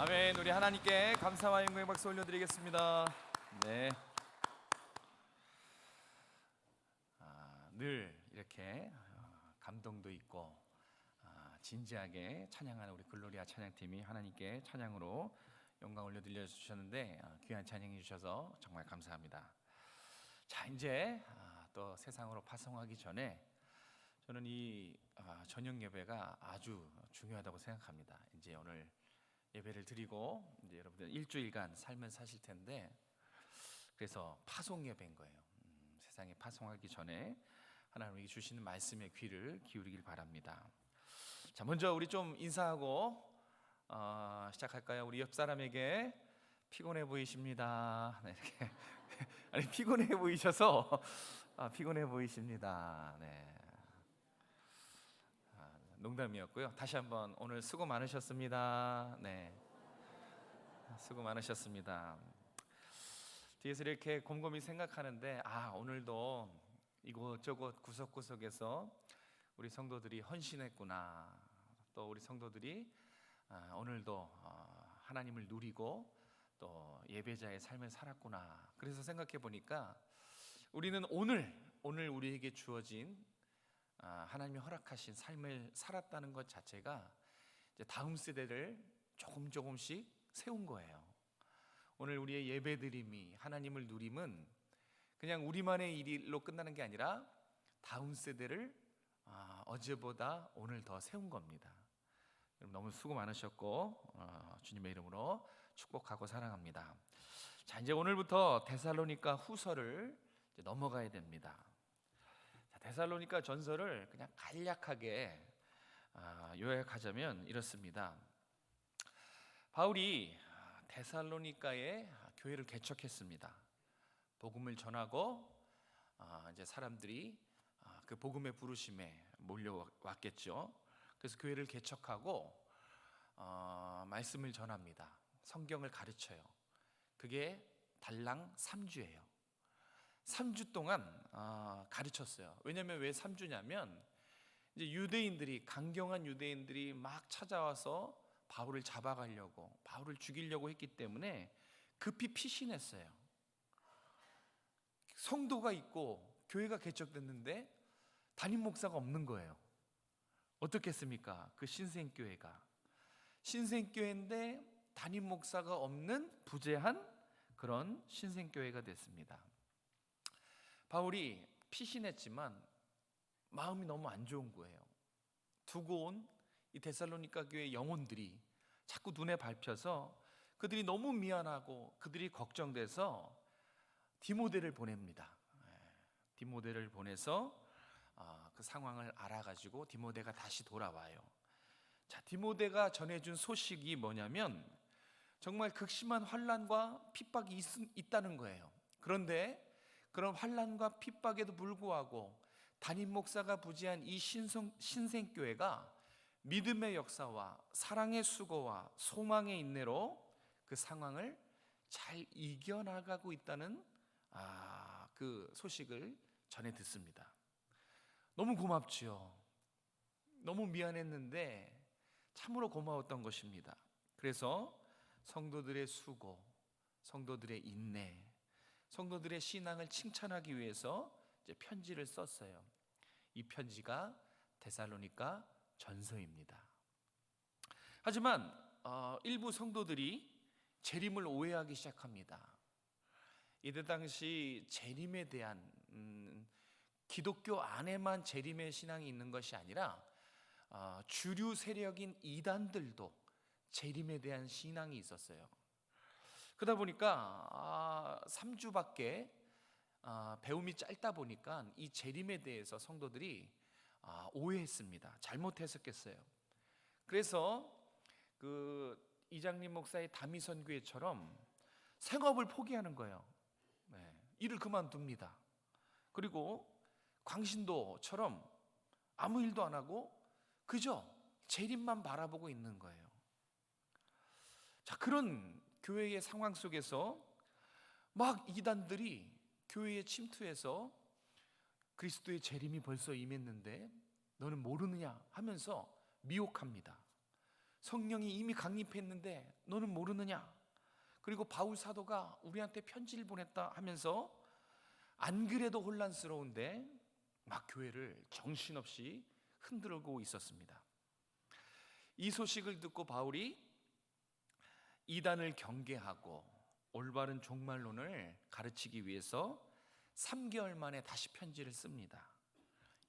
아멘. 우리 하나님께 감사와 영광의 박수 올려드리겠습니다. 네. 늘 이렇게 감동도 있고 진지하게 찬양하는 우리 글로리아 찬양팀이 하나님께 찬양으로 영광 올려드려 주셨는데 귀한 찬양해 주셔서 정말 감사합니다. 자, 이제 또 세상으로 파송하기 전에 저는 이 저녁 예배가 아주 중요하다고 생각합니다. 이제 오늘 예배를 드리고 이제 여러분들 일주일간 삶을 사실 텐데, 그래서 파송 예배인 거예요. 세상에 파송하기 전에 하나님이 주시는 말씀에 귀를 기울이길 바랍니다. 자, 먼저 우리 좀 인사하고 시작할까요? 우리 옆 사람에게 피곤해 보이십니다. 네, 이렇게 아니 피곤해 보이셔서 피곤해 보이십니다. 네. 농담이었고요. 다시 한번 오늘 수고 많으셨습니다. 네, 수고 많으셨습니다. 뒤에서 이렇게 곰곰이 생각하는데 오늘도 이곳저곳 구석구석에서 우리 성도들이 헌신했구나. 또 우리 성도들이 오늘도 하나님을 누리고 또 예배자의 삶을 살았구나. 그래서 생각해 보니까 우리는 오늘 우리에게 주어진 하나님이 허락하신 삶을 살았다는 것 자체가 이제 다음 세대를 조금씩 세운 거예요. 오늘 우리의 예배드림이, 하나님을 누림은 그냥 우리만의 일로 끝나는 게 아니라 다음 세대를 어제보다 오늘 더 세운 겁니다. 여러분 너무 수고 많으셨고 주님의 이름으로 축복하고 사랑합니다. 자, 이제 오늘부터 데살로니가 후서를 이제 넘어가야 됩니다. 데살로니가 전서를 그냥 간략하게 요약하자면 이렇습니다. 바울이 데살로니가에 교회를 개척했습니다. 복음을 전하고 이제 사람들이 그 복음의 부르심에 몰려왔겠죠. 그래서 교회를 개척하고 말씀을 전합니다. 성경을 가르쳐요. 그게 달랑 3주예요. 3주 동안 가르쳤어요. 왜냐하면 왜 3주냐면 이제 강경한 유대인들이 막 찾아와서 바울을 잡아가려고, 바울을 죽이려고 했기 때문에 급히 피신했어요. 성도가 있고 교회가 개척됐는데 담임 목사가 없는 거예요. 어떻겠습니까? 그 신생교회가 신생교회인데 담임 목사가 없는 부재한 그런 신생교회가 됐습니다. 바울이 피신했지만 마음이 너무 안 좋은 거예요. 두고 온 이 데살로니가 교회 영혼들이 자꾸 눈에 밟혀서 그들이 너무 미안하고 그들이 걱정돼서 디모데를 보냅니다. 디모데를 보내서 그 상황을 알아가지고 디모데가 다시 돌아와요. 자, 디모데가 전해준 소식이 뭐냐면 정말 극심한 환난과 핍박이 있다는 거예요. 그런데 그런 환난과 핍박에도 불구하고 담임 목사가 부재한 이 신생교회가 믿음의 역사와 사랑의 수고와 소망의 인내로 그 상황을 잘 이겨나가고 있다는 그 소식을 전해 듣습니다. 너무 고맙지요. 너무 미안했는데 참으로 고마웠던 것입니다. 그래서 성도들의 수고, 성도들의 인내, 성도들의 신앙을 칭찬하기 위해서 이제 편지를 썼어요. 이 편지가 데살로니가 전서입니다. 하지만 일부 성도들이 재림을 오해하기 시작합니다. 이때 당시 재림에 대한 기독교 안에만 재림의 신앙이 있는 것이 아니라 주류 세력인 이단들도 재림에 대한 신앙이 있었어요. 그러다 보니까 3주밖에 배움이 짧다 보니까 이 재림에 대해서 성도들이 오해했습니다. 잘못 해석했어요. 그래서 그 이장님 목사의 다미선교회처럼 생업을 포기하는 거예요. 일을 그만둡니다. 그리고 광신도처럼 아무 일도 안 하고 그저 재림만 바라보고 있는 거예요. 자, 그런 교회의 상황 속에서 막 이단들이 교회에 침투해서 그리스도의 재림이 벌써 임했는데 너는 모르느냐 하면서 미혹합니다. 성령이 이미 강림했는데 너는 모르느냐? 그리고 바울 사도가 우리한테 편지를 보냈다 하면서 안 그래도 혼란스러운데 막 교회를 정신없이 흔들고 있었습니다. 이 소식을 듣고 바울이 이단을 경계하고 올바른 종말론을 가르치기 위해서 3개월 만에 다시 편지를 씁니다.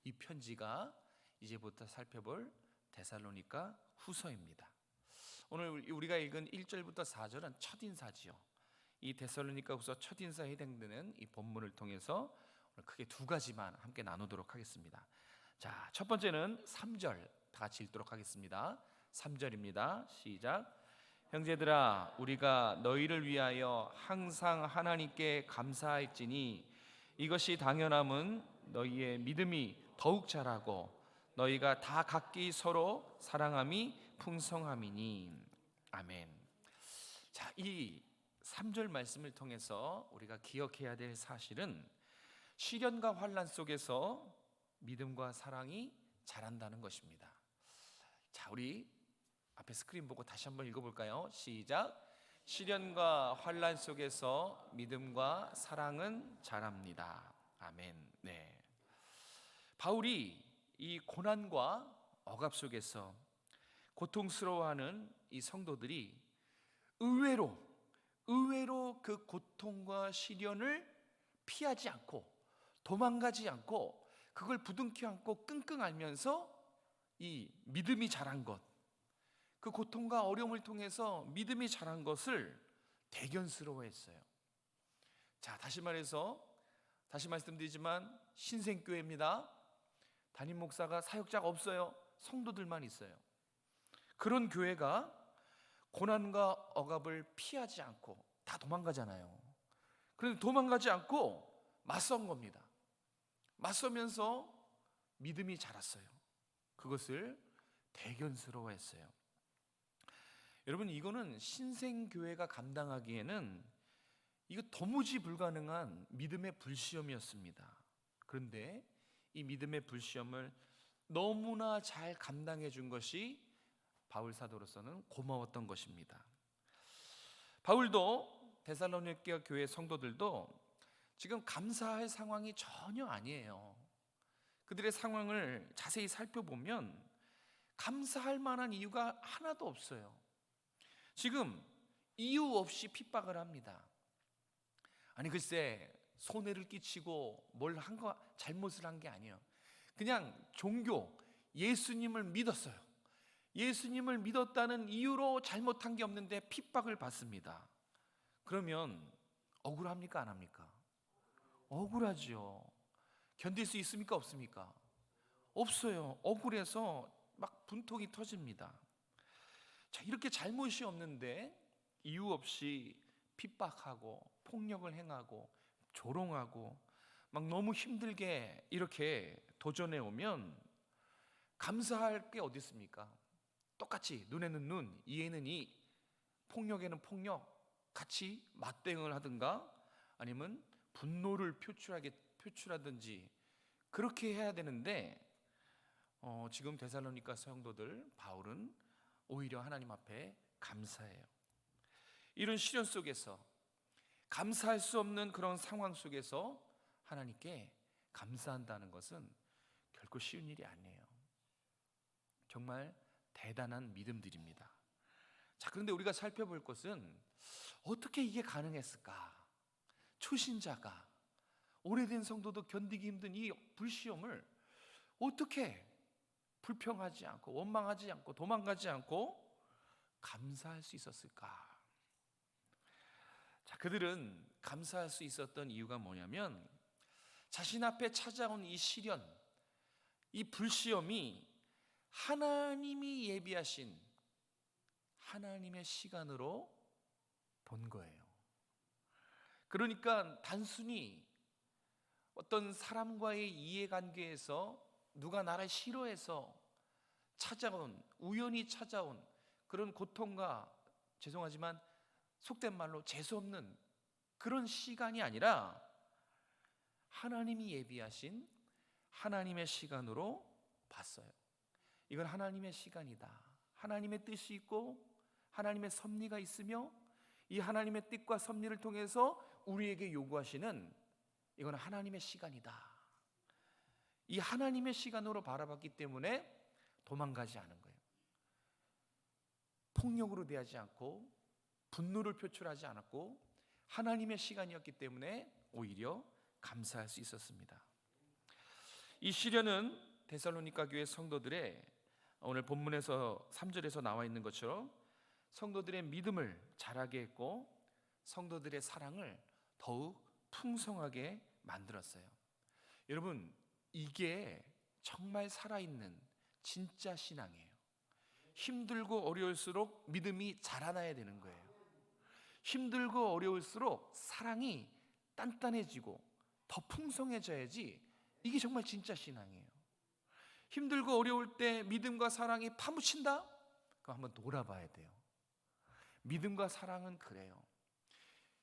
이 편지가 이제부터 살펴볼 데살로니가 후서입니다. 오늘 우리가 읽은 1절부터 4절은 첫인사지요. 이 데살로니가 후서 첫인사에 해당되는 이 본문을 통해서 오늘 크게 두 가지만 함께 나누도록 하겠습니다. 자, 첫 번째는 3절 다 같이 읽도록 하겠습니다. 3절입니다. 시작. 형제들아, 우리가 너희를 위하여 항상 하나님께 감사할지니 이것이 당연함은 너희의 믿음이 더욱 자라고 너희가 다 각기 서로 사랑함이 풍성함이니. 아멘. 자, 이 3절 말씀을 통해서 우리가 기억해야 될 사실은 시련과 환난 속에서 믿음과 사랑이 자란다는 것입니다. 자, 우리 앞에 스크린 보고 다시 한번 읽어볼까요? 시작. 시련과 환난 속에서 믿음과 사랑은 자랍니다. 아멘. 네. 바울이 이 고난과 억압 속에서 고통스러워하는 이 성도들이 의외로 그 고통과 시련을 피하지 않고 도망가지 않고 그걸 부둥켜 안고 끙끙 앓면서 이 믿음이 자란 것, 그 고통과 어려움을 통해서 믿음이 자란 것을 대견스러워했어요. 자, 다시 말씀드리지만 신생교회입니다. 담임 목사가 사역자가 없어요. 성도들만 있어요. 그런 교회가 고난과 억압을 피하지 않고 다 도망가잖아요. 그런데 도망가지 않고 맞선 겁니다. 맞서면서 믿음이 자랐어요. 그것을 대견스러워했어요. 여러분, 이거는 신생교회가 감당하기에는 이거 도무지 불가능한 믿음의 불시험이었습니다. 그런데 이 믿음의 불시험을 너무나 잘 감당해 준 것이 바울 사도로서는 고마웠던 것입니다. 바울도 데살로니가 교회 성도들도 지금 감사할 상황이 전혀 아니에요. 그들의 상황을 자세히 살펴보면 감사할 만한 이유가 하나도 없어요. 지금 이유 없이 핍박을 합니다. 아니, 글쎄 손해를 끼치고 잘못을 한 게 아니에요. 그냥 종교, 예수님을 믿었어요. 예수님을 믿었다는 이유로 잘못한 게 없는데 핍박을 받습니다. 그러면 억울합니까? 안 합니까? 억울하죠. 견딜 수 있습니까? 없습니까? 없어요. 억울해서 막 분통이 터집니다. 자, 이렇게 잘못이 없는데 이유 없이 핍박하고 폭력을 행하고 조롱하고 막 너무 힘들게 이렇게 도전해 오면 감사할 게 어디 있습니까? 똑같이 눈에는 눈, 이에는 이, 폭력에는 폭력 같이 맞대응을 하든가 아니면 분노를 표출하든지 그렇게 해야 되는데 지금 데살로니가 성도들 바울은 오히려 하나님 앞에 감사해요. 이런 시련 속에서 감사할 수 없는 그런 상황 속에서 하나님께 감사한다는 것은 결코 쉬운 일이 아니에요. 정말 대단한 믿음들입니다. 자, 그런데 우리가 살펴볼 것은 어떻게 이게 가능했을까? 초신자가, 오래된 성도도 견디기 힘든 이 불시험을 어떻게 불평하지 않고 원망하지 않고 도망가지 않고 감사할 수 있었을까? 자, 그들은 감사할 수 있었던 이유가 뭐냐면 자신 앞에 찾아온 이 시련, 이 불시험이 하나님이 예비하신 하나님의 시간으로 본 거예요. 그러니까 단순히 어떤 사람과의 이해관계에서 누가 나를 싫어해서 우연히 찾아온 그런 고통과, 죄송하지만 속된 말로 재수없는 그런 시간이 아니라 하나님이 예비하신 하나님의 시간으로 봤어요. 이건 하나님의 시간이다. 하나님의 뜻이 있고 하나님의 섭리가 있으며 이 하나님의 뜻과 섭리를 통해서 우리에게 요구하시는 이건 하나님의 시간이다. 이 하나님의 시간으로 바라봤기 때문에 도망가지 않은 거예요. 폭력으로 대하지 않고 분노를 표출하지 않았고 하나님의 시간이었기 때문에 오히려 감사할 수 있었습니다. 이 시련은 데살로니가 교회 성도들의 오늘 본문에서 3절에서 나와 있는 것처럼 성도들의 믿음을 자라게 했고 성도들의 사랑을 더욱 풍성하게 만들었어요. 여러분, 이게 정말 살아있는 진짜 신앙이에요. 힘들고 어려울수록 믿음이 자라나야 되는 거예요. 힘들고 어려울수록 사랑이 단단해지고 더 풍성해져야지 이게 정말 진짜 신앙이에요. 힘들고 어려울 때 믿음과 사랑이 파묻힌다? 그럼 한번 돌아봐야 돼요. 믿음과 사랑은 그래요.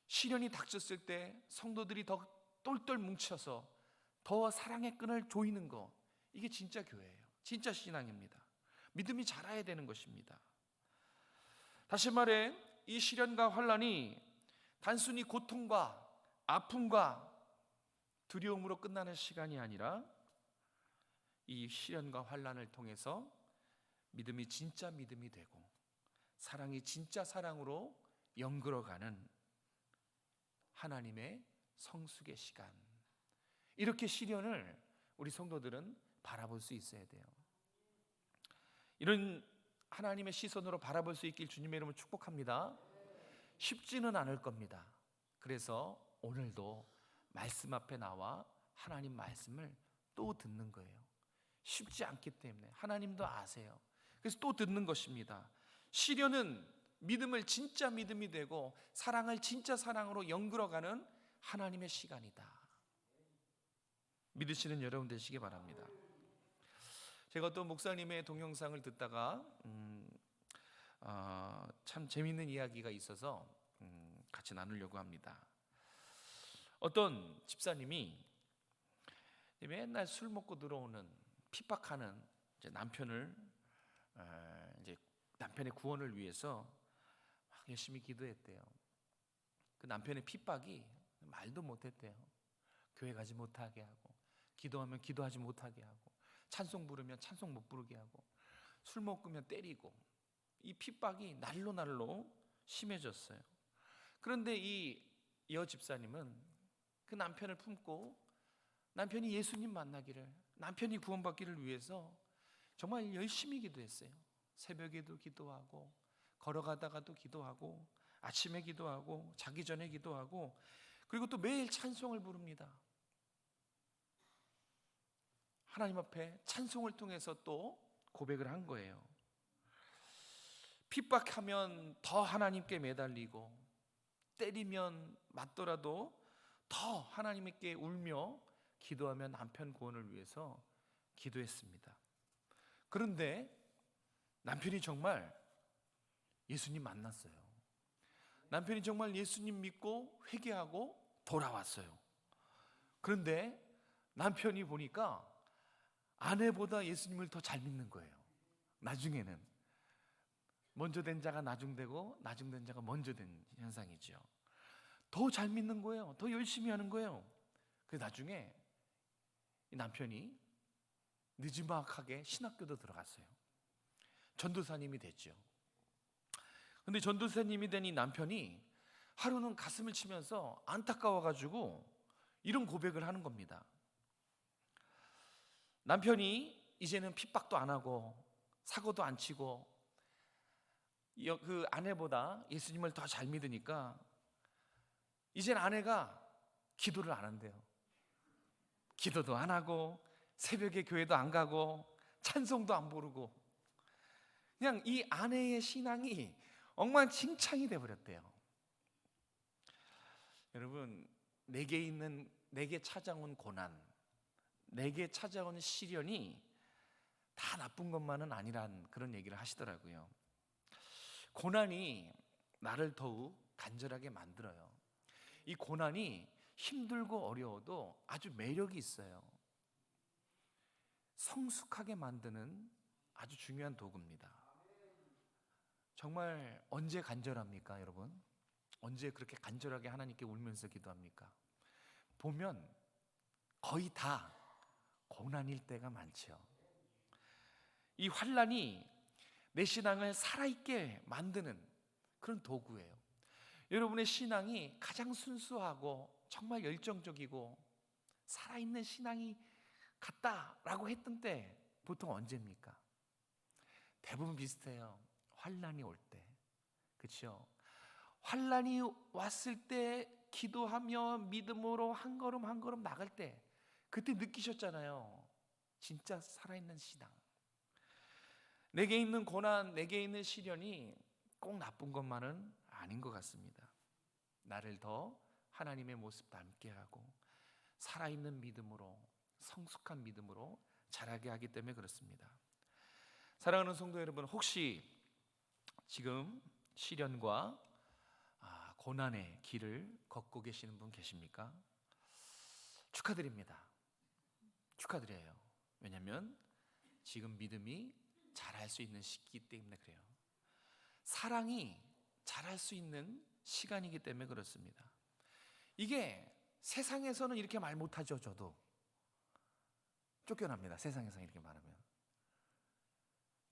시련이 닥쳤을 때 성도들이 더 똘똘 뭉쳐서 더 사랑의 끈을 조이는 거, 이게 진짜 교회예요. 진짜 신앙입니다. 믿음이 자라야 되는 것입니다. 다시 말해 이 시련과 환난이 단순히 고통과 아픔과 두려움으로 끝나는 시간이 아니라 이 시련과 환난을 통해서 믿음이 진짜 믿음이 되고 사랑이 진짜 사랑으로 연결어가는 하나님의 성숙의 시간, 이렇게 시련을 우리 성도들은 바라볼 수 있어야 돼요. 이런 하나님의 시선으로 바라볼 수 있길 주님의 이름으로 축복합니다. 쉽지는 않을 겁니다. 그래서 오늘도 말씀 앞에 나와 하나님 말씀을 또 듣는 거예요. 쉽지 않기 때문에 하나님도 아세요. 그래서 또 듣는 것입니다. 시련은 믿음을 진짜 믿음이 되고 사랑을 진짜 사랑으로 연결어가는 하나님의 시간이다. 믿으시는 여러분 되시기 바랍니다. 제가 또 목사님의 동영상을 듣다가 참 재미있는 이야기가 있어서 같이 나누려고 합니다. 어떤 집사님이 맨날 술 먹고 들어오는 핍박하는 남편을 이제 남편의 구원을 위해서 막 열심히 기도했대요. 그 남편의 핍박이 말도 못했대요. 교회 가지 못하게 하고, 기도하면 기도하지 못하게 하고, 찬송 부르면 찬송 못 부르게 하고, 술 먹으면 때리고, 이 핍박이 날로 날로 심해졌어요. 그런데 이 여 집사님은 그 남편을 품고 남편이 예수님 만나기를, 남편이 구원받기를 위해서 정말 열심히 기도했어요. 새벽에도 기도하고, 걸어가다가도 기도하고, 아침에 기도하고, 자기 전에 기도하고, 그리고 또 매일 찬송을 부릅니다. 하나님 앞에 찬송을 통해서 또 고백을 한 거예요. 핍박하면 더 하나님께 매달리고, 때리면 맞더라도 더 하나님께 울며 기도하며 남편 구원을 위해서 기도했습니다. 그런데 남편이 정말 예수님 만났어요. 남편이 정말 예수님 믿고 회개하고 돌아왔어요. 그런데 남편이 보니까 아내보다 예수님을 더 잘 믿는 거예요. 나중에는 먼저 된 자가 나중되고 나중된 자가 먼저 된 현상이죠. 더 잘 믿는 거예요. 더 열심히 하는 거예요. 그래서 나중에 이 남편이 느지막하게 신학교도 들어갔어요. 전도사님이 됐죠. 근데 전도사님이 된 이 남편이 하루는 가슴을 치면서 안타까워가지고 이런 고백을 하는 겁니다. 남편이 이제는 핍박도 안 하고 사고도 안 치고 그 아내보다 예수님을 더 잘 믿으니까 이젠 아내가 기도를 안 한대요. 기도도 안 하고 새벽에 교회도 안 가고 찬송도 안 부르고 그냥 이 아내의 신앙이 엉망진창이 돼버렸대요. 여러분, 내게 찾아온 고난, 내게 찾아온 시련이 다 나쁜 것만은 아니란 그런 얘기를 하시더라고요. 고난이 나를 더욱 간절하게 만들어요. 이 고난이 힘들고 어려워도 아주 매력이 있어요. 성숙하게 만드는 아주 중요한 도구입니다. 정말 언제 간절합니까, 여러분? 언제 그렇게 간절하게 하나님께 울면서 기도합니까? 보면 거의 다 고난일 때가 많죠. 이 환난이 내 신앙을 살아있게 만드는 그런 도구예요. 여러분의 신앙이 가장 순수하고 정말 열정적이고 살아있는 신앙이 같다라고 했던 때 보통 언제입니까? 대부분 비슷해요. 환난이 올 때. 그렇죠? 환난이 왔을 때 기도하며 믿음으로 한 걸음 한 걸음 나갈 때 그때 느끼셨잖아요. 진짜 살아있는 신앙. 내게 있는 고난, 내게 있는 시련이 꼭 나쁜 것만은 아닌 것 같습니다. 나를 더 하나님의 모습 닮게 하고 살아있는 믿음으로, 성숙한 믿음으로 자라게 하기 때문에 그렇습니다. 사랑하는 성도 여러분, 혹시 지금 시련과 고난의 길을 걷고 계시는 분 계십니까? 축하드립니다. 축하드려요. 왜냐하면 지금 믿음이 자랄 수 있는 시기 때문에 그래요. 사랑이 자랄 수 있는 시간이기 때문에 그렇습니다. 이게 세상에서는 이렇게 말 못하죠. 저도 쫓겨납니다. 세상에서 이렇게 말하면.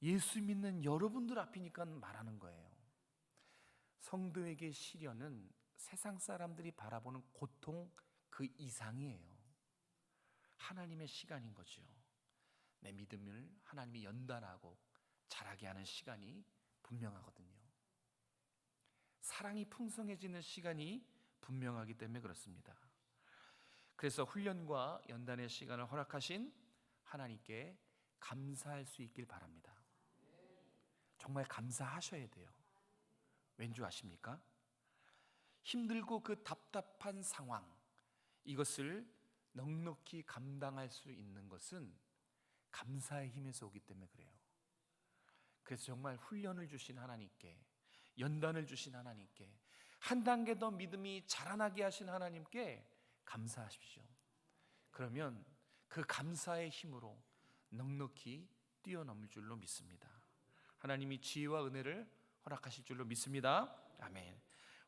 예수 믿는 여러분들 앞이니까 말하는 거예요. 성도에게 시련은 세상 사람들이 바라보는 고통 그 이상이에요. 하나님의 시간인 거죠. 내 믿음을 하나님이 연단하고 자라게 하는 시간이 분명하거든요. 사랑이 풍성해지는 시간이 분명하기 때문에 그렇습니다. 그래서 훈련과 연단의 시간을 허락하신 하나님께 감사할 수 있길 바랍니다. 정말 감사하셔야 돼요. 왠지 아십니까? 힘들고 그 답답한 상황, 이것을 넉넉히 감당할 수 있는 것은 감사의 힘에서 오기 때문에 그래요. 그래서 정말 훈련을 주신 하나님께, 연단을 주신 하나님께, 한 단계 더 믿음이 자라나게 하신 하나님께 감사하십시오. 그러면 그 감사의 힘으로 넉넉히 뛰어넘을 줄로 믿습니다. 하나님이 지혜와 은혜를 허락하실 줄로 믿습니다. 아멘.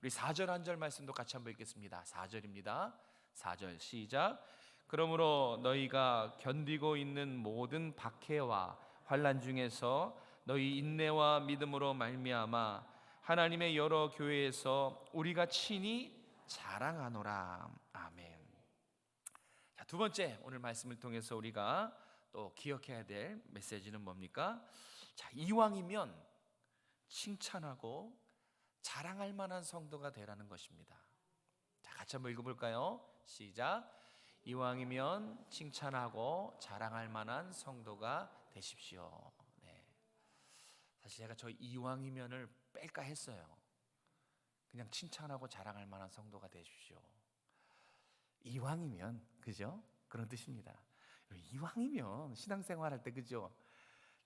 우리 4절 한 절 말씀도 같이 한번 읽겠습니다. 4절입니다. 4절 시작. 그러므로 너희가 견디고 있는 모든 박해와 환난 중에서 너희 인내와 믿음으로 말미암아 하나님의 여러 교회에서 우리가 친히 자랑하노라. 아멘. 자, 두 번째 오늘 말씀을 통해서 우리가 또 기억해야 될 메시지는 뭡니까? 자, 이왕이면 칭찬하고 자랑할 만한 성도가 되라는 것입니다. 자, 같이 한번 읽어볼까요? 시작. 이왕이면 칭찬하고 자랑할 만한 성도가 되십시오. 네. 사실 제가 저 이왕이면을 뺄까 했어요. 그냥 칭찬하고 자랑할 만한 성도가 되십시오. 이왕이면, 그죠? 그런 뜻입니다. 이왕이면 신앙생활할 때, 그죠?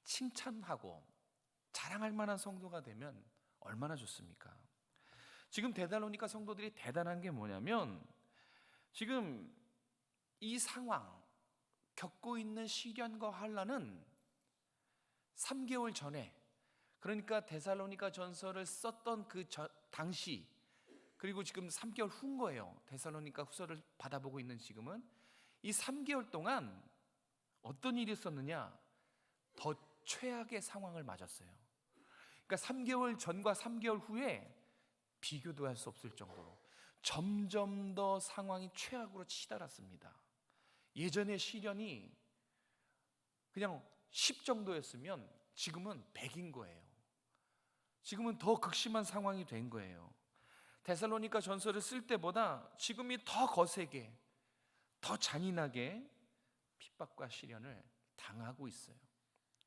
칭찬하고 자랑할 만한 성도가 되면 얼마나 좋습니까? 지금 데살로니가 성도들이 대단한 게 뭐냐면 지금 이 상황, 겪고 있는 시련과 환난은 3개월 전에, 그러니까 데살로니가 전서를 썼던 그 당시, 그리고 지금 3개월 후인 거예요. 데살로니가 후서를 받아보고 있는 지금은 이 3개월 동안 어떤 일이 있었느냐? 더 최악의 상황을 맞았어요. 그러니까 3개월 전과 3개월 후에 비교도 할 수 없을 정도로 점점 더 상황이 최악으로 치달았습니다. 예전의 시련이 그냥 10 정도였으면 지금은 100인 거예요. 지금은 더 극심한 상황이 된 거예요. 데살로니가 전서를 쓸 때보다 지금이 더 거세게, 더 잔인하게 핍박과 시련을 당하고 있어요.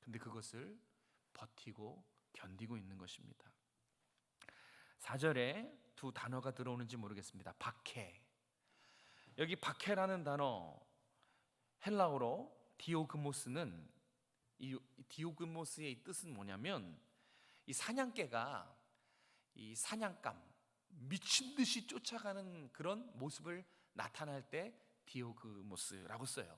근데 그것을 버티고 견디고 있는 것입니다. 4절에 두 단어가 들어오는지 모르겠습니다. 박해. 여기 박해라는 단어, 헬라어로 디오그모스는, 이 디오그모스의 뜻은 뭐냐면 이 사냥개가 이 사냥감, 미친 듯이 쫓아가는 그런 모습을 나타날 때 디오그모스라고 써요.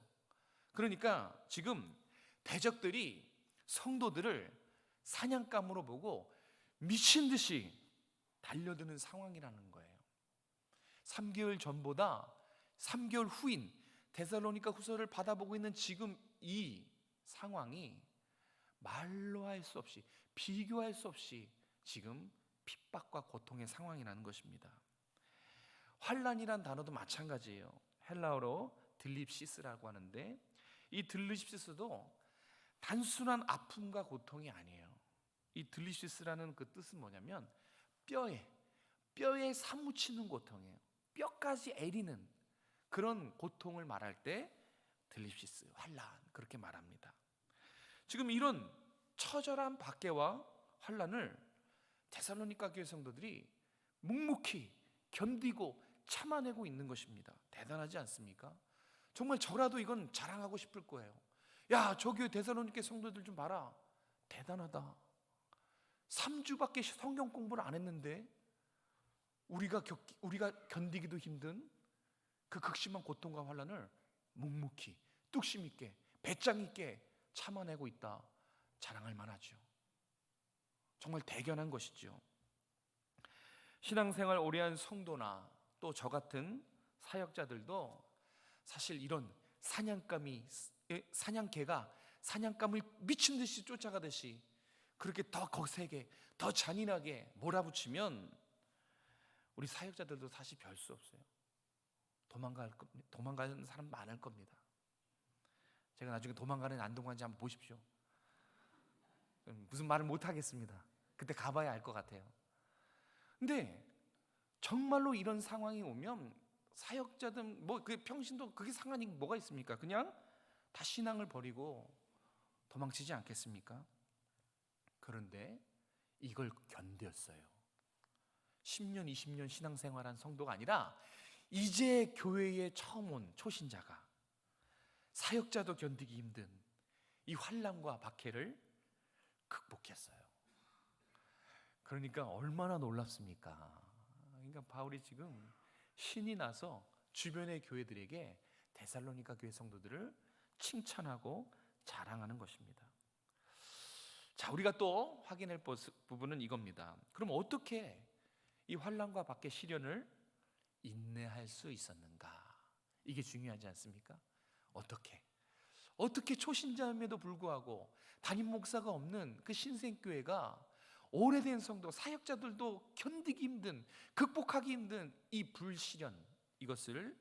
그러니까 지금 대적들이 성도들을 사냥감으로 보고 미친 듯이 달려드는 상황이라는 거예요. 3개월 전보다 3개월 후인 데살로니가 후서를 받아보고 있는 지금 이 상황이 말로 할 수 없이, 비교할 수 없이 지금 핍박과 고통의 상황이라는 것입니다. 환난이란 단어도 마찬가지예요. 헬라어로 들립시스라고 하는데, 이 들립시스도 단순한 아픔과 고통이 아니에요. 이 들립시스라는 그 뜻은 뭐냐면 뼈에 사무치는 고통이에요. 뼈까지 애리는 그런 고통을 말할 때 들립시스, 환난, 그렇게 말합니다. 지금 이런 처절한 박해와 환난을 데살로니가 교회 성도들이 묵묵히 견디고 참아내고 있는 것입니다. 대단하지 않습니까? 정말 저라도 이건 자랑하고 싶을 거예요. 야, 저 교회 데살로니가 성도들 좀 봐라, 대단하다. 3주밖에 성경 공부를 안 했는데 우리가 견디기도 힘든 그 극심한 고통과 환난을 묵묵히 뚝심 있게 배짱 있게 참아내고 있다. 자랑할 만하죠. 정말 대견한 것이죠. 신앙생활 오래 한 성도나 또 저 같은 사역자들도 사실 이런 사냥개가 사냥감을 미친 듯이 쫓아가듯이 그렇게 더 거세게, 더 잔인하게 몰아붙이면 우리 사역자들도 사실 별 수 없어요. 도망가는 사람 많을 겁니다. 제가 나중에 도망가는 안동관지 한번 보십시오. 무슨 말을 못 하겠습니다. 그때 가봐야 알 것 같아요. 근데 정말로 이런 상황이 오면 사역자든 그 평신도 그게 상관이 뭐가 있습니까? 그냥 다 신앙을 버리고 도망치지 않겠습니까? 그런데 이걸 견뎠어요. 10년, 20년 신앙생활한 성도가 아니라 이제 교회에 처음 온 초신자가, 사역자도 견디기 힘든 이 환난과 박해를 극복했어요. 그러니까 얼마나 놀랍습니까? 그러니까 바울이 지금 신이 나서 주변의 교회들에게 데살로니가 교회 성도들을 칭찬하고 자랑하는 것입니다. 자, 우리가 또 확인할 부분은 이겁니다. 그럼 어떻게 이 환난과 박해 시련을 인내할 수 있었는가? 이게 중요하지 않습니까? 어떻게 초신자임에도 불구하고 담임 목사가 없는 그 신생교회가 오래된 성도, 사역자들도 견디기 힘든, 극복하기 힘든 이 불시련, 이것을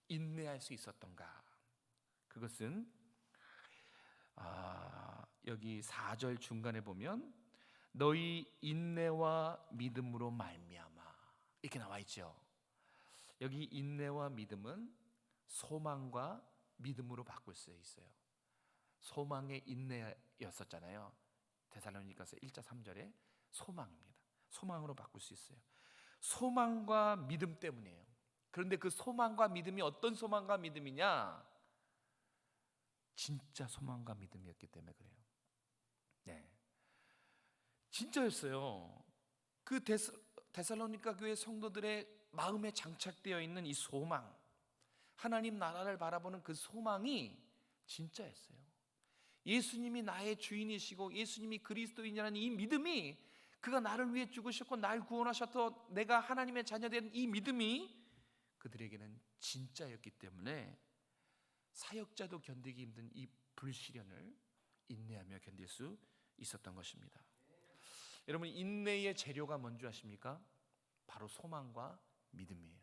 인내할 수 있었던가? 그것은 여기 4절 중간에 보면 너희 인내와 믿음으로 말미암아 이렇게 나와 있죠. 여기 인내와 믿음은 소망과 믿음으로 바꿀 수 있어요. 소망의 인내였었잖아요. 데살로니가서 1장 3절에 소망입니다. 소망으로 바꿀 수 있어요. 소망과 믿음 때문이에요. 그런데 그 소망과 믿음이 어떤 소망과 믿음이냐? 진짜 소망과 믿음이었기 때문에 그래요. 네, 진짜였어요. 그 데살로니가 교회 성도들의 마음에 장착되어 있는 이 소망, 하나님 나라를 바라보는 그 소망이 진짜였어요. 예수님이 나의 주인이시고 예수님이 그리스도인이라는 이 믿음이, 그가 나를 위해 죽으셨고 날 구원하셔서 내가 하나님의 자녀된 이 믿음이 그들에게는 진짜였기 때문에 사역자도 견디기 힘든 이 불시련을 인내하며 견딜 수 있었던 것입니다. 여러분, 인내의 재료가 뭔지 아십니까? 바로 소망과 믿음이에요.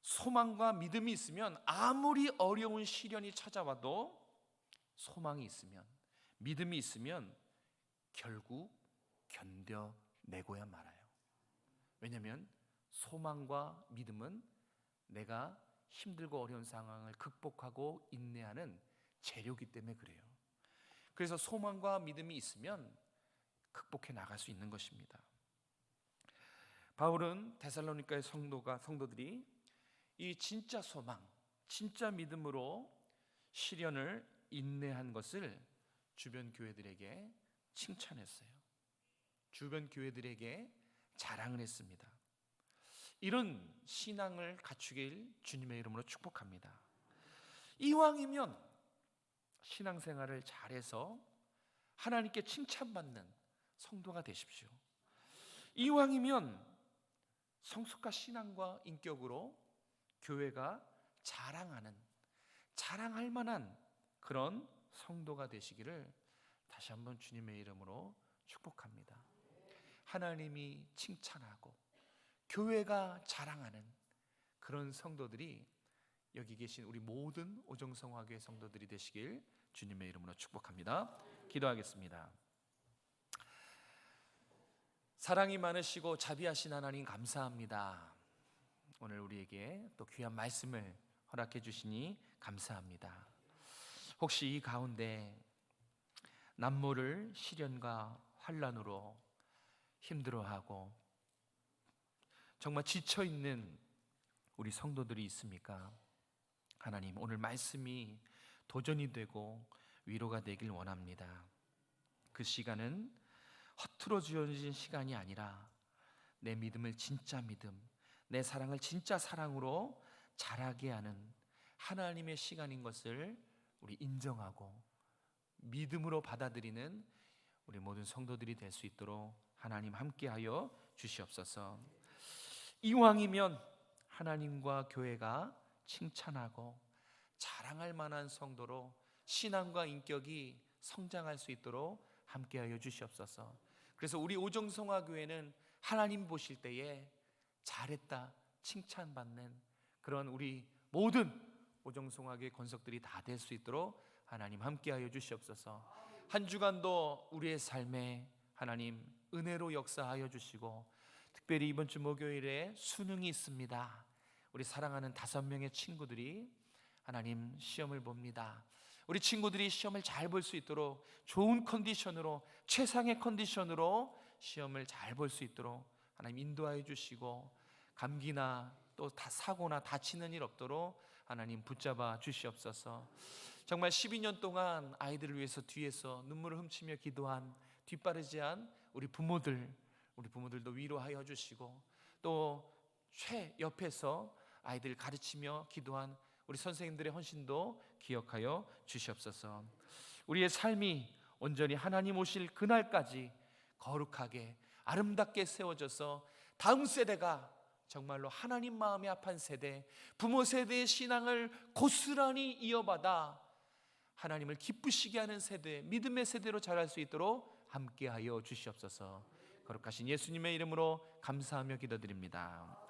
소망과 믿음이 있으면 아무리 어려운 시련이 찾아와도 소망이 있으면, 믿음이 있으면 결국 견뎌내고야 말아요. 왜냐하면 소망과 믿음은 내가 힘들고 어려운 상황을 극복하고 인내하는 재료이기 때문에 그래요. 그래서 소망과 믿음이 있으면 극복해 나갈 수 있는 것입니다. 바울은 데살로니가의 성도들이 이 진짜 소망, 진짜 믿음으로 시련을 인내한 것을 주변 교회들에게 칭찬했어요. 주변 교회들에게 자랑을 했습니다. 이런 신앙을 갖추길 주님의 이름으로 축복합니다. 이왕이면 신앙생활을 잘해서 하나님께 칭찬받는, 성도가 되십시오. 이왕이면 성숙과 신앙과 인격으로 교회가 자랑할 만한 그런 성도가 되시기를 다시 한번 주님의 이름으로 축복합니다. 하나님이 칭찬하고 교회가 자랑하는 그런 성도들이 여기 계신 우리 모든 오정성화교회 성도들이 되시길 주님의 이름으로 축복합니다. 기도하겠습니다. 사랑이 많으시고 자비하신 하나님 감사합니다. 오늘 우리에게 또 귀한 말씀을 허락해 주시니 감사합니다. 혹시 이 가운데 남모를 시련과 환난으로 힘들어하고 정말 지쳐있는 우리 성도들이 있습니까? 하나님, 오늘 말씀이 도전이 되고 위로가 되길 원합니다. 그 시간은 허투루 주어진 시간이 아니라 내 믿음을 진짜 믿음, 내 사랑을 진짜 사랑으로 자라게 하는 하나님의 시간인 것을 우리 인정하고 믿음으로 받아들이는 우리 모든 성도들이 될 수 있도록 하나님 함께하여 주시옵소서. 이왕이면 하나님과 교회가 칭찬하고 자랑할 만한 성도로 신앙과 인격이 성장할 수 있도록 함께하여 주시옵소서. 그래서 우리 오정성화교회는 하나님 보실 때에 잘했다 칭찬받는 그런 우리 모든 오정성화교회 권속들이 다 될 수 있도록 하나님 함께하여 주시옵소서. 한 주간도 우리의 삶에 하나님 은혜로 역사하여 주시고, 특별히 이번 주 목요일에 수능이 있습니다. 우리 사랑하는 5명의 친구들이 하나님 시험을 봅니다. 우리 친구들이 시험을 잘 볼 수 있도록 좋은 컨디션으로, 최상의 컨디션으로 시험을 잘 볼 수 있도록 하나님 인도하여 주시고, 감기나 또 사고나 다치는 일 없도록 하나님 붙잡아 주시옵소서. 정말 12년 동안 아이들을 위해서 뒤에서 눈물을 훔치며 기도한 뒷바라지한 우리 부모들도 위로하여 주시고, 또 옆에서 아이들 가르치며 기도한 우리 선생님들의 헌신도 기억하여 주시옵소서. 우리의 삶이 온전히 하나님 오실 그날까지 거룩하게 아름답게 세워져서 다음 세대가 정말로 하나님 마음에 합한 세대, 부모 세대의 신앙을 고스란히 이어받아 하나님을 기쁘시게 하는 세대, 믿음의 세대로 자랄 수 있도록 함께하여 주시옵소서. 거룩하신 예수님의 이름으로 감사하며 기도드립니다.